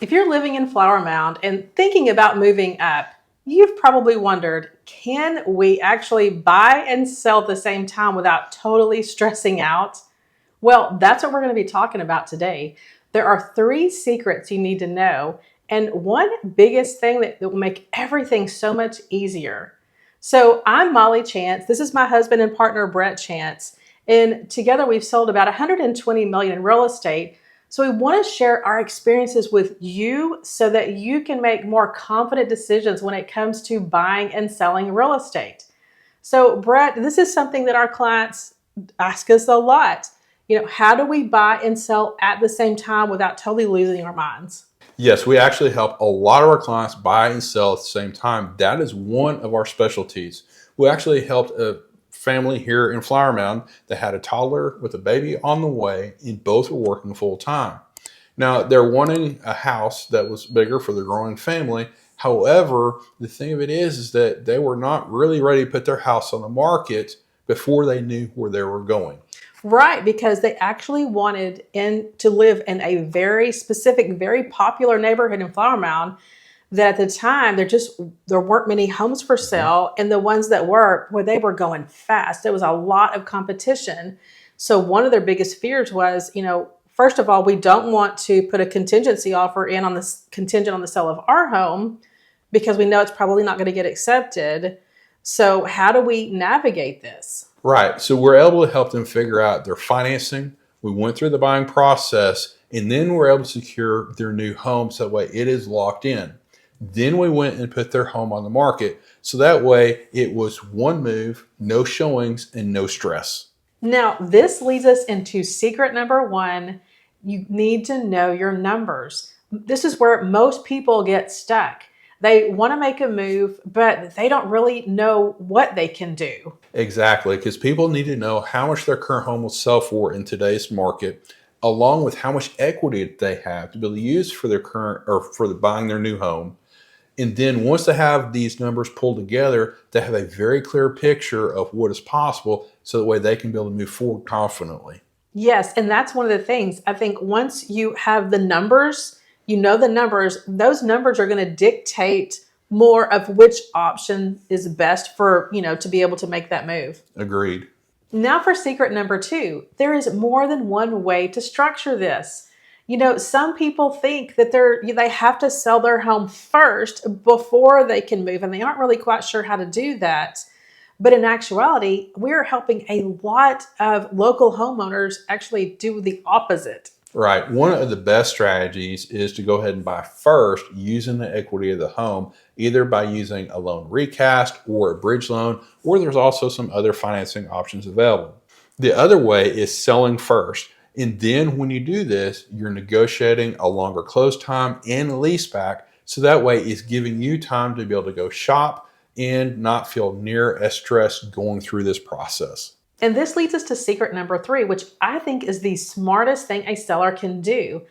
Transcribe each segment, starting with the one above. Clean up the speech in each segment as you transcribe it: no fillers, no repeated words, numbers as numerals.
If you're living in Flower Mound and thinking about moving up, you've probably wondered, can we actually buy and sell at the same time without totally stressing out? Well, that's what we're going to be talking about today. There are 3 secrets you need to know, and one biggest thing that will make everything so much easier. So, I'm Molly Chance. This is my husband and partner, Bret Chance. And together we've sold about 120 million in real estate. So, we want to share our experiences with you so that you can make more confident decisions when it comes to buying and selling real estate. So, Bret, this is something that our clients ask us a lot. How do we buy and sell at the same time without totally losing our minds? Yes, we actually help a lot of our clients buy and sell at the same time. That is one of our specialties. We actually helped a family here in Flower Mound that had a toddler with a baby on the way, and both were working full time. Now, they're wanting a house that was bigger for their growing family. However, the thing of it is that they were not really ready to put their house on the market before they knew where they were going. Right, because they actually wanted to live in a very specific, very popular neighborhood in Flower Mound. That at the time there weren't many homes for sale, and the ones that were, well, they were going fast. There was a lot of competition. So one of their biggest fears was, first of all, we don't want to put a contingency offer in on this contingent on the sale of our home because we know it's probably not going to get accepted. So how do we navigate this? Right. So we're able to help them figure out their financing. We went through the buying process, and then we're able to secure their new home so that way it is locked in. Then we went and put their home on the market. So that way it was one move, no showings, and no stress. Now, this leads us into secret number 1. You need to know your numbers. This is where most people get stuck. They want to make a move, but they don't really know what they can do. Exactly, because people need to know how much their current home will sell for in today's market, along with how much equity they have to be able to use for their current or for the buying their new home. And then once they have these numbers pulled together, they have a very clear picture of what is possible so that way they can be able to move forward confidently. Yes, and that's one of the things. I think once you have the numbers, you know the numbers, those numbers are going to dictate more of which option is best for, to be able to make that move. Agreed. Now for secret number 2, there is more than one way to structure this. Some people think that they have to sell their home first before they can move, and they aren't really quite sure how to do that. But in actuality, we're helping a lot of local homeowners actually do the opposite. Right. One of the best strategies is to go ahead and buy first using the equity of the home, either by using a loan recast or a bridge loan, or there's also some other financing options available. The other way is selling first. And then when you do this, you're negotiating a longer close time and lease back. So that way it's giving you time to be able to go shop and not feel near as stressed going through this process. And this leads us to secret number 3, which I think is the smartest thing a seller can do,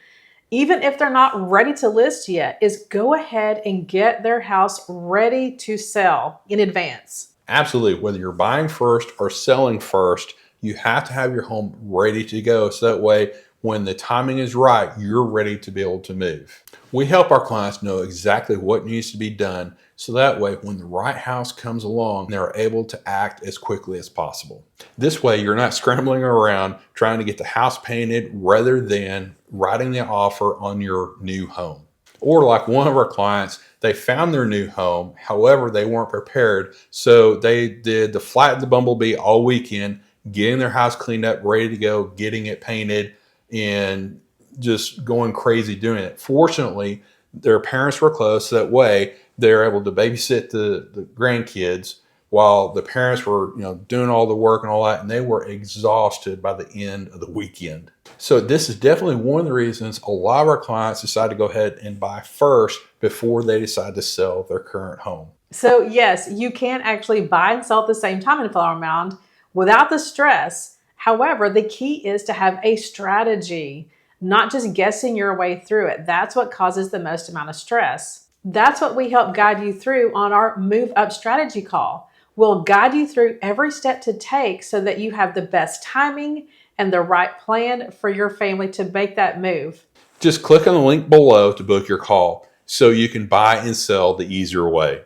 even if they're not ready to list yet, is go ahead and get their house ready to sell in advance. Absolutely. Whether you're buying first or selling first, you have to have your home ready to go. So that way, when the timing is right, you're ready to be able to move. We help our clients know exactly what needs to be done. So that way, when the right house comes along, they're able to act as quickly as possible. This way, you're not scrambling around trying to get the house painted rather than writing the offer on your new home. Or like one of our clients, they found their new home. However, they weren't prepared. So they did the flat the bumblebee all weekend, getting their house cleaned up, ready to go, getting it painted, and just going crazy doing it. Fortunately, their parents were close. So that way they were able to babysit the grandkids while the parents were, doing all the work and all that, and they were exhausted by the end of the weekend. So this is definitely one of the reasons a lot of our clients decide to go ahead and buy first before they decide to sell their current home. So yes, you can actually buy and sell at the same time in Flower Mound without the stress. However, the key is to have a strategy, not just guessing your way through it. That's what causes the most amount of stress. That's what we help guide you through on our Move Up strategy call. We'll guide you through every step to take so that you have the best timing and the right plan for your family to make that move. Just click on the link below to book your call so you can buy and sell the easier way.